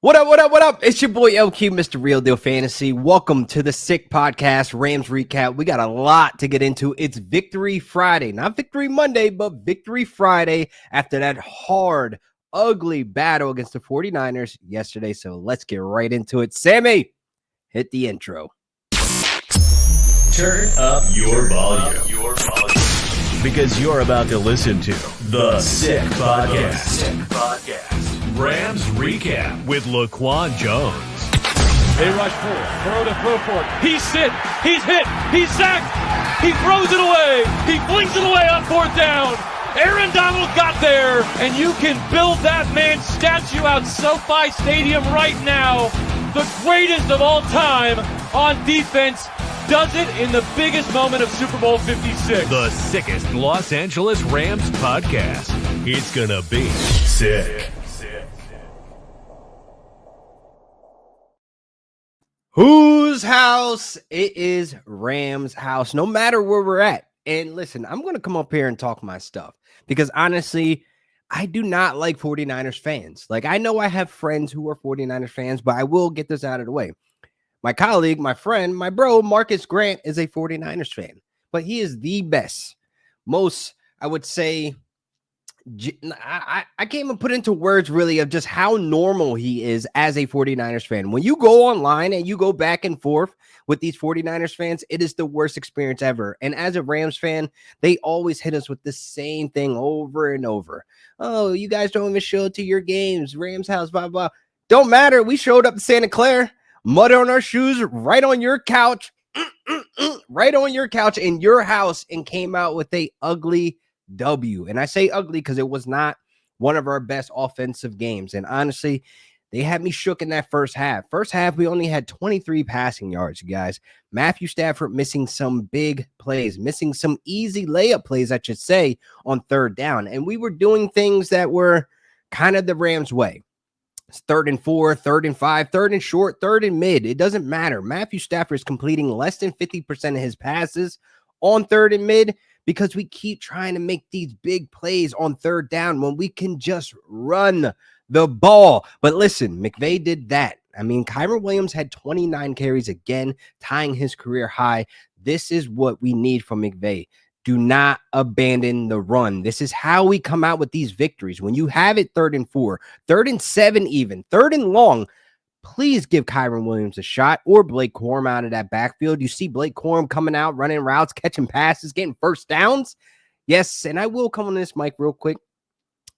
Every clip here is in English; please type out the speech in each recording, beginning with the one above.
What up, what up, what up? It's your boy LQ, Mr. Real Deal Fantasy. Welcome to the Sick Podcast, Rams Recap. We got a lot to get into. It's Victory Friday. Not Victory Monday, but Victory Friday after that hard, ugly battle against the 49ers yesterday. So let's get right into it. Sammy, hit the intro. Turn up your volume. Because you're about to listen to the Sick Podcast. Rams Recap with LaQuan Jones. They rush forward. Burrow to throw for it. He's hit. He's hit. He's sacked. He throws it away. He flings it away on fourth down. Aaron Donald got there, and you can build that man's statue out SoFi Stadium right now. The greatest of all time on defense does it in the biggest moment of Super Bowl 56. The sickest Los Angeles Rams podcast. It's gonna be sick. Whose house? It is Rams' house, no matter where we're at. And listen, I'm going to come up here and talk my stuff because honestly, I do not like 49ers fans. Like, I know I have friends who are 49ers fans, but I will get this out of the way. My colleague, my friend, my bro, Marcus Grant is a 49ers fan, but he is the best, most, I would say, I can't even put into words really of just how normal he is as a 49ers fan. When you go online and you go back and forth with these 49ers fans, it is the worst experience ever. And as a Rams fan, they always hit us with the same thing over and over. Oh, you guys don't even show it to your games. Rams house, blah, blah. Don't matter. We showed up to Santa Clara, mud on our shoes, right on your couch, right on your couch in your house, and came out with a ugly W. And I say ugly because it was not one of our best offensive games. And honestly, they had me shook in that first half. First half, we only had 23 passing yards, you guys. Matthew Stafford missing some big plays, missing some easy layup plays, I should say, on third down. And we were doing things that were kind of the Rams' way. It's 3rd and 4, 3rd and 5, 3rd and short, 3rd and mid. It doesn't matter. Matthew Stafford is completing less than 50% of his passes on 3rd and mid, because we keep trying to make these big plays on third down when we can just run the ball. But listen, McVay did that. I mean, Kyren Williams had 29 carries again, tying his career high. This is what we need from McVay. Do not abandon the run. This is how we come out with these victories. When you have it 3rd and 4, 3rd and 7 even, 3rd and long, please give Kyren Williams a shot or Blake Corum out of that backfield. You see Blake Corum coming out, running routes, catching passes, getting first downs. Yes, and I will come on this mic real quick,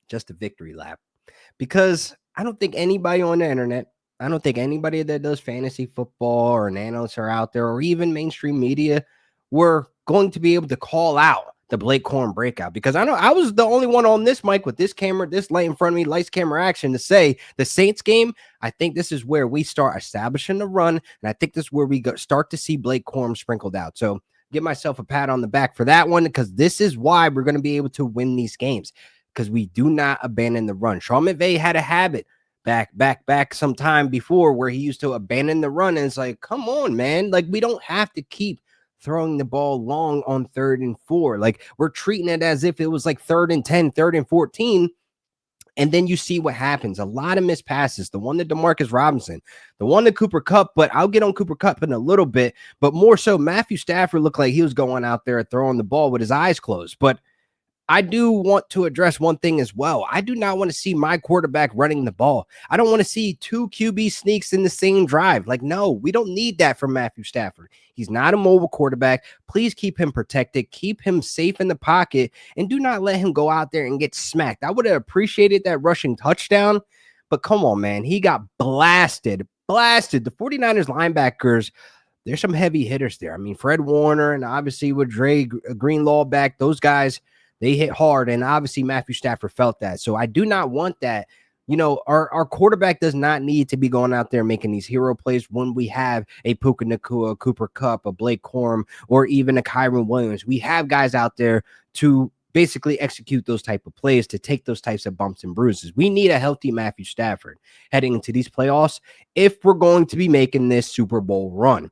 just a victory lap, because I don't think anybody on the internet, I don't think anybody that does fantasy football or an analyst are out there, or even mainstream media, were going to be able to call out the Blake Corum breakout, because I know I was the only one on this mic with this camera, this light in front of me, lights, camera, action, to say the Saints game. I think this is where we start establishing the run, and I think this is where we start to see Blake Corum sprinkled out. So give myself a pat on the back for that one, because this is why we're going to be able to win these games, because we do not abandon the run. Sean McVay had a habit back some time before where he used to abandon the run, and it's like, come on, man. Like, we don't have to keep throwing the ball long on 3rd and 4. Like, we're treating it as if it was like 3rd and 10, 3rd and 14. And then you see what happens. A lot of missed passes. The one to DeMarcus Robinson, the one to Cooper Kupp, but I'll get on Cooper Kupp in a little bit. But more so, Matthew Stafford looked like he was going out there throwing the ball with his eyes closed. But I do want to address one thing as well. I do not want to see my quarterback running the ball. I don't want to see 2 QB sneaks in the same drive. Like, no, we don't need that from Matthew Stafford. He's not a mobile quarterback. Please keep him protected. Keep him safe in the pocket, and do not let him go out there and get smacked. I would have appreciated that rushing touchdown, but come on, man. He got blasted. The 49ers linebackers, there's some heavy hitters there. I mean, Fred Warner, and obviously with Dre Greenlaw back, those guys, they hit hard, and obviously Matthew Stafford felt that. So I do not want that. You know, our quarterback does not need to be going out there making these hero plays when we have a Puka Nacua, a Cooper Kupp, a Blake Corum, or even a Kyren Williams. We have guys out there to basically execute those type of plays, to take those types of bumps and bruises. We need a healthy Matthew Stafford heading into these playoffs if we're going to be making this Super Bowl run.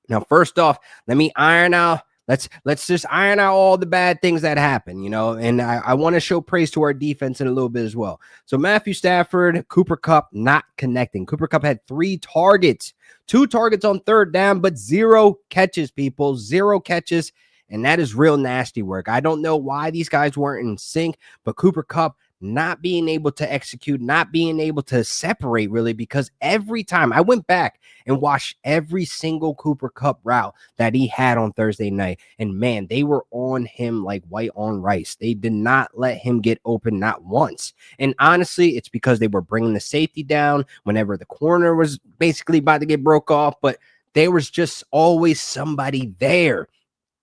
Now, first off, let me iron out Let's just iron out all the bad things that happen, and I want to show praise to our defense in a little bit as well. So Matthew Stafford, Cooper Kupp not connecting. Cooper Kupp had 3 targets, 2 targets on third down, but 0 catches, people, 0 catches. And that is real nasty work. I don't know why these guys weren't in sync, but Cooper Kupp not being able to execute, not being able to separate really, because every time I went back and watched every single Cooper Kupp route that he had on Thursday night, and man, they were on him like white on rice. They did not let him get open, not once. And honestly, it's because they were bringing the safety down whenever the corner was basically about to get broke off, but there was just always somebody there.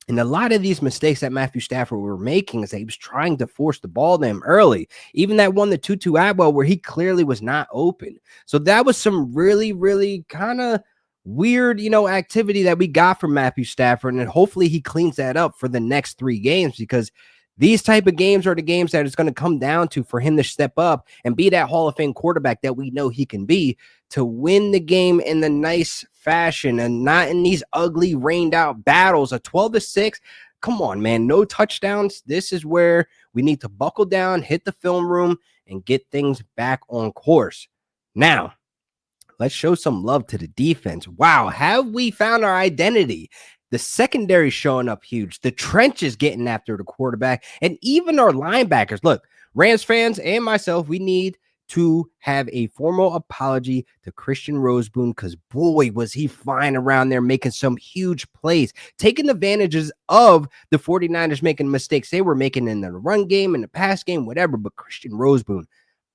And a lot of these mistakes that Matthew Stafford were making is that he was trying to force the ball to him early. Even that one, the 2-2 Atwell, where he clearly was not open. So that was some really, really kind of weird, activity that we got from Matthew Stafford. And hopefully he cleans that up for the next 3 games, because these type of games are the games that it's going to come down to for him to step up and be that Hall of Fame quarterback that we know he can be, to win the game in the nice fashion and not in these ugly rained out battles. A 12-6. Come on, man. No touchdowns. This is where we need to buckle down, hit the film room, and get things back on course. Now, let's show some love to the defense. Wow, have we found our identity? The secondary showing up huge. The trenches getting after the quarterback, and even our linebackers. Look, Rams fans and myself, we need to have a formal apology to Christian Roseboom, because boy, was he flying around there making some huge plays, taking advantages of the 49ers making mistakes they were making in the run game, in the pass game, whatever. But Christian Roseboom,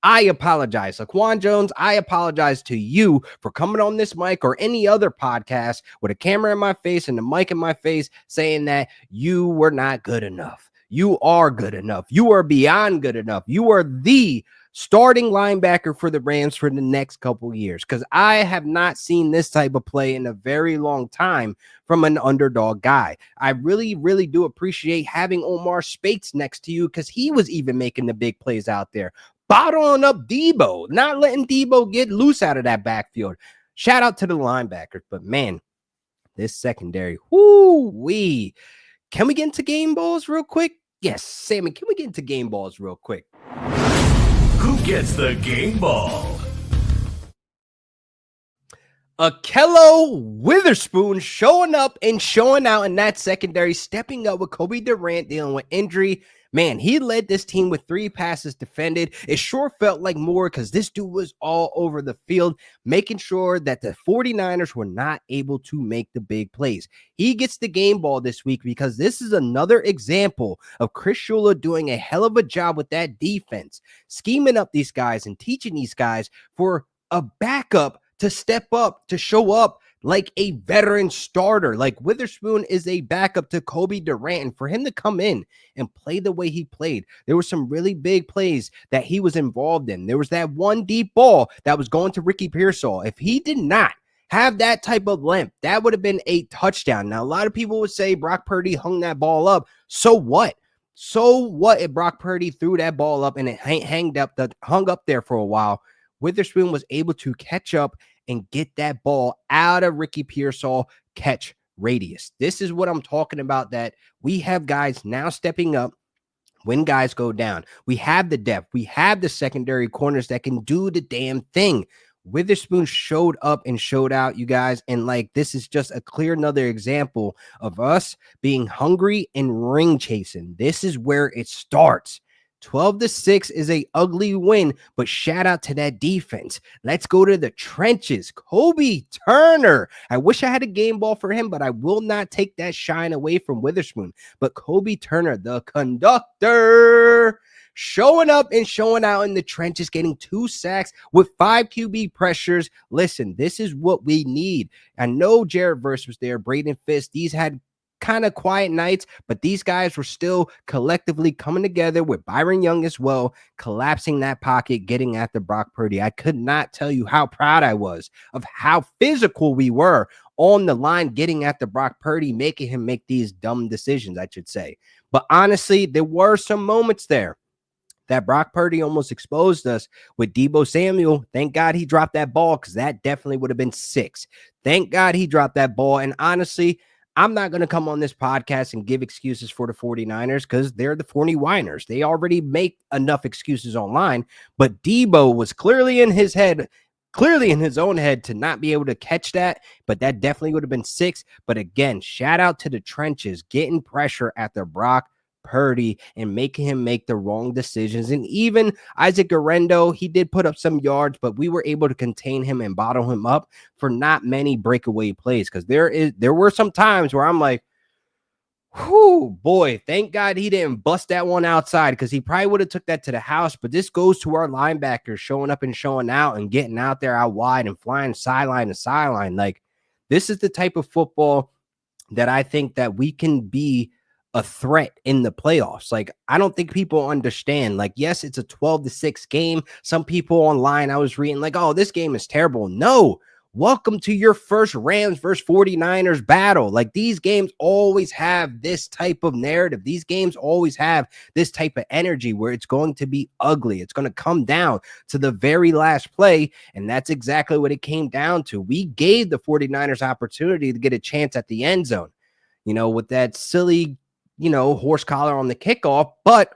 I apologize. LaQuan Jones, I apologize to you for coming on this mic or any other podcast with a camera in my face and the mic in my face saying that you were not good enough. You are good enough. You are beyond good enough. You are the starting linebacker for the Rams for the next couple years, because I have not seen this type of play in a very long time from an underdog guy. I really, really do appreciate having Omar Spates next to you, because he was even making the big plays out there, bottling up Debo, not letting Debo get loose out of that backfield. Shout out to the linebackers, but man, this secondary, whoo-wee. Can we get into game balls real quick? Yes, Sammy, can we get into game balls real quick? Who gets the game ball? Akello Witherspoon showing up and showing out in that secondary, stepping up with Kobe Durant dealing with injury. Man, he led this team with 3 passes defended. It sure felt like more, because this dude was all over the field, making sure that the 49ers were not able to make the big plays. He gets the game ball this week, because this is another example of Chris Shula doing a hell of a job with that defense, scheming up these guys and teaching these guys for a backup to step up, to show up like a veteran starter. Like Witherspoon is a backup to Kobe Durant, and for him to come in and play the way he played, there were some really big plays that he was involved in. There was that one deep ball that was going to Ricky Pearsall. If he did not have that type of length, that would have been a touchdown. Now, a lot of people would say Brock Purdy hung that ball up. So what? So what if Brock Purdy threw that ball up and it hung up there for a while? Witherspoon was able to catch up and get that ball out of Ricky Pearsall catch radius. This is what I'm talking about, that we have guys now stepping up when guys go down. We have the depth. We have the secondary corners that can do the damn thing. Witherspoon showed up and showed out, you guys. And this is just a clear another example of us being hungry and ring chasing. This is where it starts. 12-6 is a ugly win, but shout out to that defense. Let's go to the trenches. Kobe Turner. I wish I had a game ball for him, but I will not take that shine away from Witherspoon. But Kobe Turner, the conductor, showing up and showing out in the trenches, getting 2 sacks with 5 QB pressures. Listen, this is what we need. I know Jared Verse was there, Braden Fisk. These had kind of quiet nights, but these guys were still collectively coming together, with Byron Young as well, collapsing that pocket, getting after Brock Purdy. I could not tell you how proud I was of how physical we were on the line, getting after Brock Purdy, making him make these dumb decisions, I should say. But honestly, there were some moments there that Brock Purdy almost exposed us with Deebo Samuel. Thank God he dropped that ball, because that definitely would have been 6. Thank God he dropped that ball. And honestly, I'm not going to come on this podcast and give excuses for the 49ers because they're the 49ers. They already make enough excuses online, but Debo was clearly in his own head to not be able to catch that, but that definitely would have been 6. But again, shout out to the trenches, getting pressure after Brock Purdy and making him make the wrong decisions. And even Isaac Guerrero, he did put up some yards, but we were able to contain him and bottle him up for not many breakaway plays. Because there were some times where I'm like, whoo, boy, thank God he didn't bust that one outside, because he probably would have took that to the house. But this goes to our linebackers showing up and showing out and getting out there out wide and flying sideline to sideline. Like, this is the type of football that I think that we can be a threat in the playoffs. Like, I don't think people understand. Like, yes, it's a 12-6 game. Some people online I was reading like, oh, this game is terrible. No, welcome to your first Rams versus 49ers battle. Like, these games always have this type of narrative. These games always have this type of energy where it's going to be ugly. It's going to come down to the very last play, and that's exactly what it came down to. We gave the 49ers opportunity to get a chance at the end zone, with that silly horse collar on the kickoff, but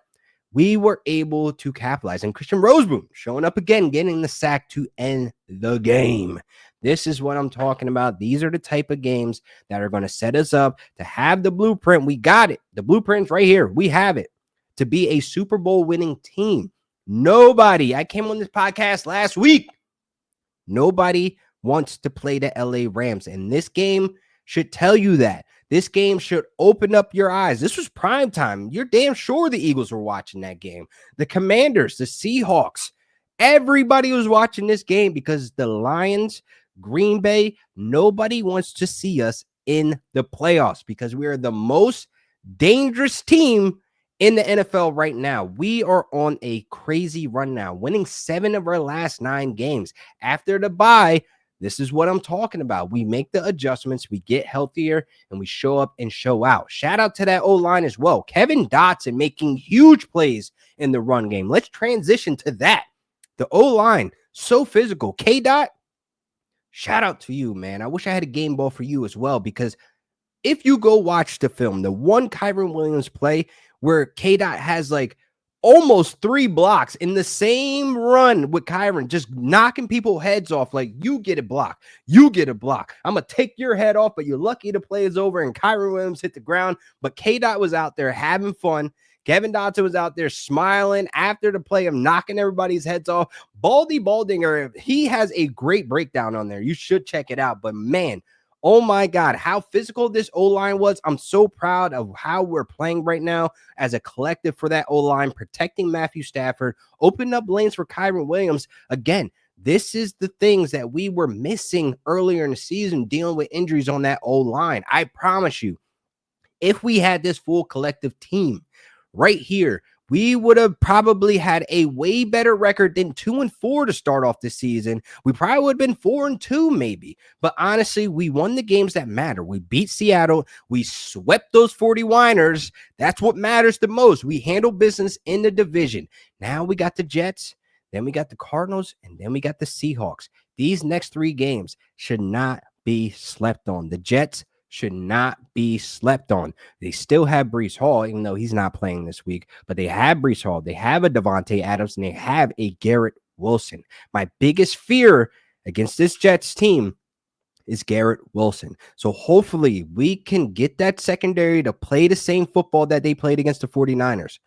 we were able to capitalize. And Christian Roseboom showing up again, getting the sack to end the game. This is what I'm talking about. These are the type of games that are going to set us up to have the blueprint. We got it. The blueprint's right here. We have it to be a Super Bowl winning team. I came on this podcast last week. Nobody wants to play the LA Rams, and this game should tell you that. This game should open up your eyes. This was prime time. You're damn sure the Eagles were watching that game. The Commanders, the Seahawks, everybody was watching this game because the Lions, Green Bay, nobody wants to see us in the playoffs because we are the most dangerous team in the NFL right now. We are on a crazy run now, winning 7 of our last 9 games. After the bye, this is what I'm talking about. We make the adjustments, we get healthier, and we show up and show out. Shout out to that O-line as well. Kevin Dotson making huge plays in the run game. Let's transition to that. The O-line, so physical. K-Dot, shout out to you, man. I wish I had a game ball for you as well, because if you go watch the film, the one Kyren Williams play where K-Dot has like almost 3 blocks in the same run with Kyren, just knocking people's heads off. Like, you get a block. You get a block. I'm going to take your head off, but you're lucky the play is over and Kyren Williams hit the ground. But K-Dot was out there having fun. Kevin Dotson was out there smiling after the play of knocking everybody's heads off. Baldy Baldinger, he has a great breakdown on there. You should check it out. But man, oh my God, how physical this O-line was. I'm so proud of how we're playing right now as a collective for that O-line, protecting Matthew Stafford, opening up lanes for Kyren Williams. Again, this is the things that we were missing earlier in the season, dealing with injuries on that O-line. I promise you, if we had this full collective team right here, we would have probably had a way better record than 2-4 to start off this season. We probably would have been 4-2 maybe. But honestly, we won the games that matter. We beat Seattle. We swept those 49ers. That's what matters the most. We handled business in the division. Now we got the Jets, then we got the Cardinals, and then we got the Seahawks. These next 3 games should not be slept on. The Jets should not be slept on. They still have Breece Hall, even though he's not playing this week, but they have Breece Hall, they have a Devontae Adams, and they have a Garrett Wilson. My biggest fear against this Jets team is Garrett Wilson. So hopefully we can get that secondary to play the same football that they played against the 49ers.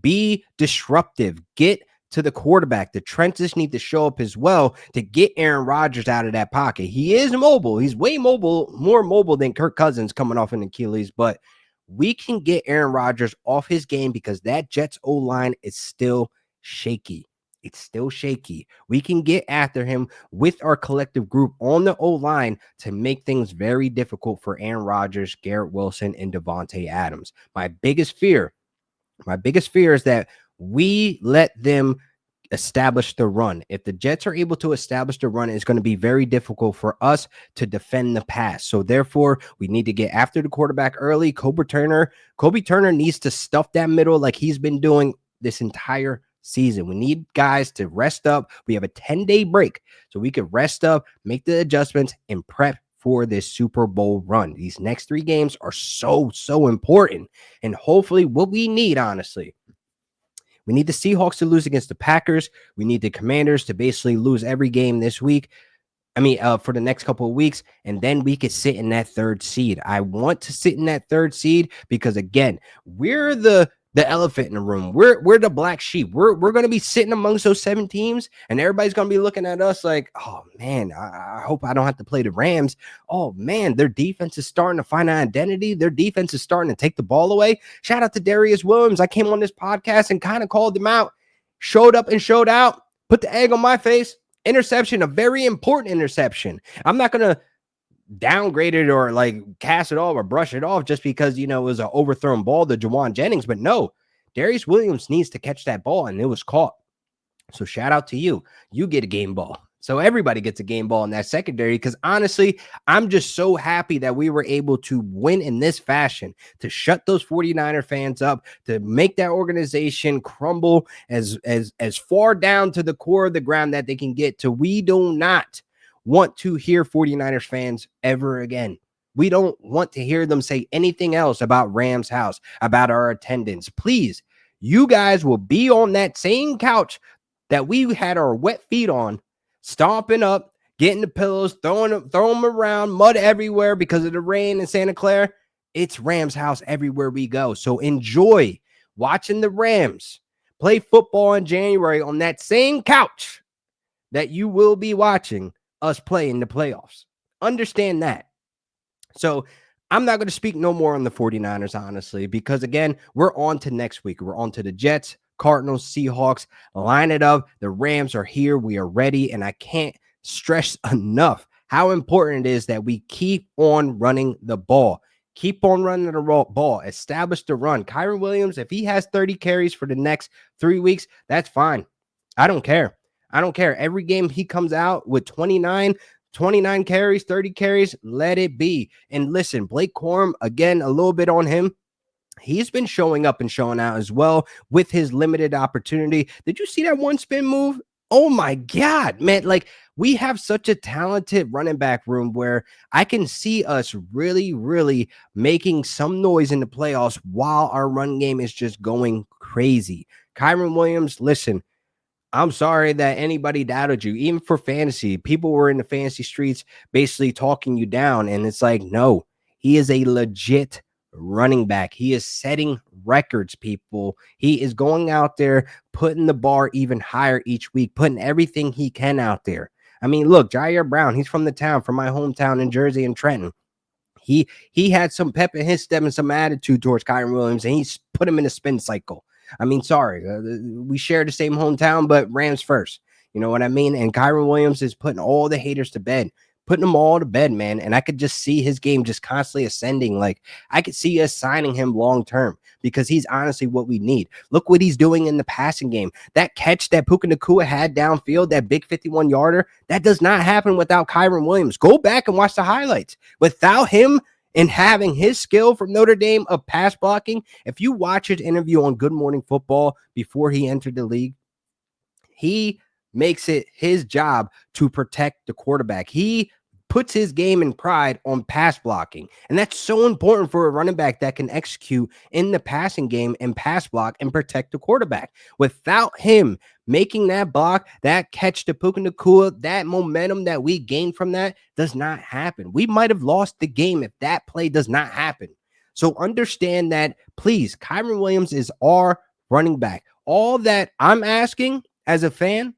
Be disruptive. Get to the quarterback. The trenches need to show up as well to get Aaron Rodgers out of that pocket. He is mobile. He's way mobile, more mobile than Kirk Cousins coming off an Achilles, but we can get Aaron Rodgers off his game because that Jets O-line is still shaky. It's still shaky. We can get after him with our collective group on the O-line to make things very difficult for Aaron Rodgers, Garrett Wilson, and Devontae Adams. My biggest fear is that we let them establish the run. If the Jets are able to establish the run, it's going to be very difficult for us to defend the pass. So therefore, we need to get after the quarterback early. Kobe Turner needs to stuff that middle like he's been doing this entire season. We need guys to rest up. We have a 10-day break, so we can rest up, make the adjustments, and prep for this Super Bowl run. These next 3 games are so important. And hopefully what we need, honestly, we need the Seahawks to lose against the Packers. We need the Commanders to basically lose every game this week. For the next couple of weeks, and then we could sit in that 3rd seed. I want to sit in that 3rd seed because, again, we're the elephant in the room. We're the black sheep. We're going to be sitting amongst those 7 teams, and everybody's going to be looking at us like, oh, man, I hope I don't have to play the Rams. Oh, man, their defense is starting to find an identity. Their defense is starting to take the ball away. Shout out to Darius Williams. I came on this podcast and kind of called him out, showed up and showed out, put the egg on my face. Interception, a very important interception. I'm not going to downgrade it or like cast it off or brush it off just because, it was an overthrown ball to Jawan Jennings. But no, Darius Williams needs to catch that ball, and it was caught. So shout out to you. You get a game ball. So everybody gets a game ball in that secondary because, honestly, I'm just so happy that we were able to win in this fashion, to shut those 49er fans up, to make that organization crumble as far down to the core of the ground that they can get to. We do not want to hear 49ers fans ever again. We don't want to hear them say anything else about Rams House, about our attendance. Please, you guys will be on that same couch that we had our wet feet on, stomping up, getting the pillows, throwing them around, mud everywhere because of the rain in Santa Clara. It's Rams House everywhere we go. So enjoy watching the Rams play football in January on that same couch that you will be watching us play in the playoffs. Understand that. So I'm not going to speak no more on the 49ers, honestly, because, again, we're on to next week. We're on to the Jets, Cardinals, Seahawks. Line it up. The Rams are here. We are ready. And I can't stress enough how important it is that we keep on running the ball. Keep on running the ball. Establish the run. Kyren Williams, if he has 30 carries for the next 3 weeks, that's fine. I don't care. Every game he comes out with 29 carries, 30 carries, let it be. And listen, Blake Corum, again, a little bit on him. He's been showing up and showing out as well with his limited opportunity. Did you see that one spin move? Oh my God, man. Like, we have such a talented running back room where I can see us really, really making some noise in the playoffs while our run game is just going crazy. Kyren Williams, listen, I'm sorry that anybody doubted you. Even for fantasy, people were in the fantasy streets basically talking you down. And it's like, no, he is a legit running back. He is setting records, people. He is going out there, putting the bar even higher each week, putting everything he can out there. I mean, look, Jair Brown, he's from my hometown in Jersey and Trenton. He had some pep in his step and some attitude towards Kyren Williams, and he's put him in a spin cycle. I mean, sorry, we share the same hometown, but Rams first. You know what I mean? And Kyren Williams is putting all the haters to bed, putting them all to bed, man. And I could just see his game just constantly ascending. Like, I could see us signing him long term because he's honestly what we need. Look what he's doing in the passing game. That catch that Puka Nacua had downfield, that big 51-yarder, that does not happen without Kyren Williams. Go back and watch the highlights. Without him, and having his skill from Notre Dame of pass blocking, if you watch his interview on Good Morning Football before he entered the league, he makes it his job to protect the quarterback. He puts his game and pride on pass blocking. And that's so important for a running back that can execute in the passing game and pass block and protect the quarterback. Without him making that block, that catch to Puka Nacua, that momentum that we gained from that does not happen. We might have lost the game if that play does not happen. So understand that, please. Kyren Williams is our running back. All that I'm asking as a fan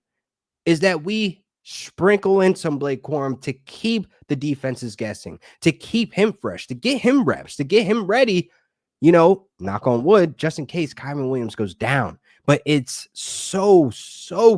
is that we sprinkle in some Blake Corum to keep the defenses guessing, to keep him fresh, to get him reps, to get him ready, knock on wood, just in case Kyren Williams goes down. But it's so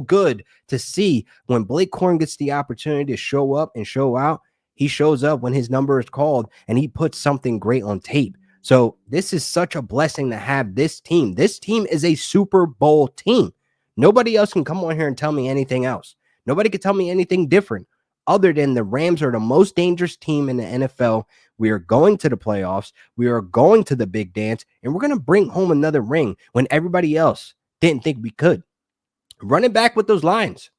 good to see when Blake Corum gets the opportunity to show up and show out. He shows up when his number is called and he puts something great on tape. So this is such a blessing to have this team. This team is a Super Bowl team. Nobody else can come on here and tell me anything else. Nobody can tell me anything different other than the Rams are the most dangerous team in the NFL. We are going to the playoffs. We are going to the big dance, and we're going to bring home another ring when everybody else didn't think we could. Run it back with those lines.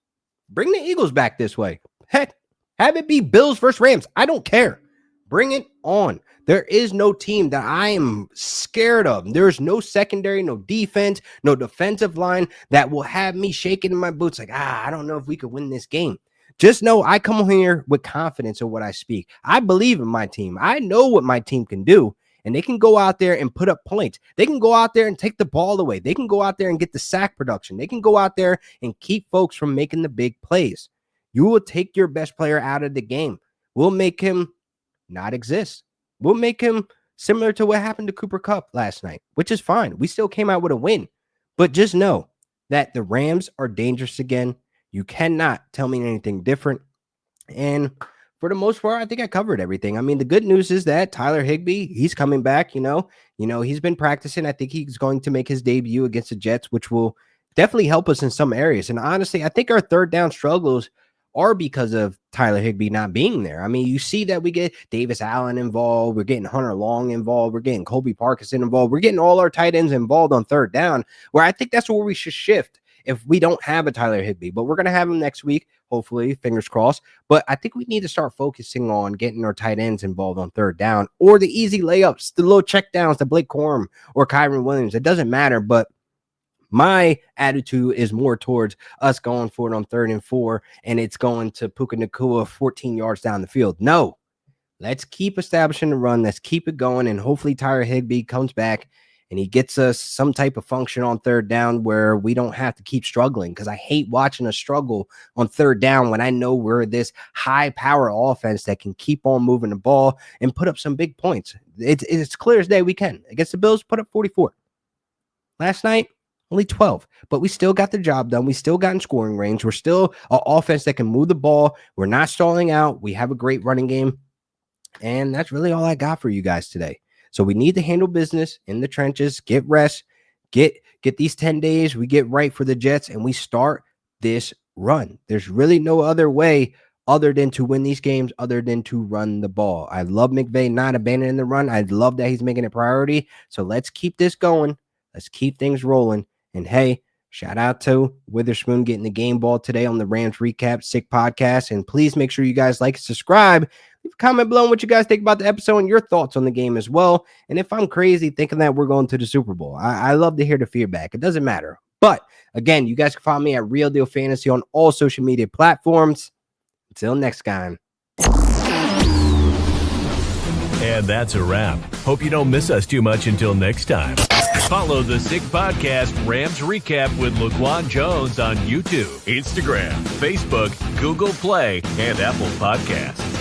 Bring the Eagles back this way. Heck, Have it be Bills versus Rams. I don't care. Bring it on. There is no team that I am scared of. There is no secondary, no defense, no defensive line that will have me shaking in my boots like, I don't know if we could win this game. Just know I come here with confidence in what I speak. I believe in my team. I know what my team can do, and they can go out there and put up points. They can go out there and take the ball away. They can go out there and get the sack production. They can go out there and keep folks from making the big plays. You will take your best player out of the game. We'll make him not exist. We'll make him similar to what happened to Cooper Kupp last night, which is fine. We still came out with a win. But just know that the Rams are dangerous again. You cannot tell me anything different. And for the most part, I think I covered everything. I mean, the good news is that Tyler Higbee, he's coming back, he's been practicing. I think he's going to make his debut against the Jets, which will definitely help us in some areas. And honestly, I think our third down struggles are because of Tyler Higbee not being there. I mean, you see that we get Davis Allen involved. We're getting Hunter Long involved. We're getting Colby Parkinson involved. We're getting all our tight ends involved on third down, where I think that's where we should shift if we don't have a Tyler Higbee. But we're going to have him next week, hopefully, fingers crossed. But I think we need to start focusing on getting our tight ends involved on third down, or the easy layups, the little check downs to Blake Corum or Kyron Williams. It doesn't matter, but my attitude is more towards us going for it on 3rd and 4, and it's going to Puka Nacua 14 yards down the field. No, let's keep establishing the run. Let's keep it going, and hopefully Tyler Higbee comes back and he gets us some type of function on third down where we don't have to keep struggling, because I hate watching us struggle on third down when I know we're this high-power offense that can keep on moving the ball and put up some big points. It's clear as day we can. Against the Bills, put up 44. Last night, only 12, but we still got the job done. We still got in scoring range. We're still an offense that can move the ball. We're not stalling out. We have a great running game, and that's really all I got for you guys today. So we need to handle business in the trenches, get rest, get these 10 days. We get right for the Jets, and we start this run. There's really no other way other than to win these games, other than to run the ball. I love McVay not abandoning the run. I love that he's making it a priority. So let's keep this going. Let's keep things rolling. And hey, shout out to Witherspoon getting the game ball today on the Rams Recap Sick Podcast. And please make sure you guys like and subscribe. Leave a comment below on what you guys think about the episode and your thoughts on the game as well. And if I'm crazy thinking that we're going to the Super Bowl, I love to hear the feedback. It doesn't matter. But again, you guys can follow me at Real Deal Fantasy on all social media platforms. Until next time. And that's a wrap. Hope you don't miss us too much until next time. Follow the Sick Podcast Rams Recap with LaQuan Jones on YouTube, Instagram, Facebook, Google Play, and Apple Podcasts.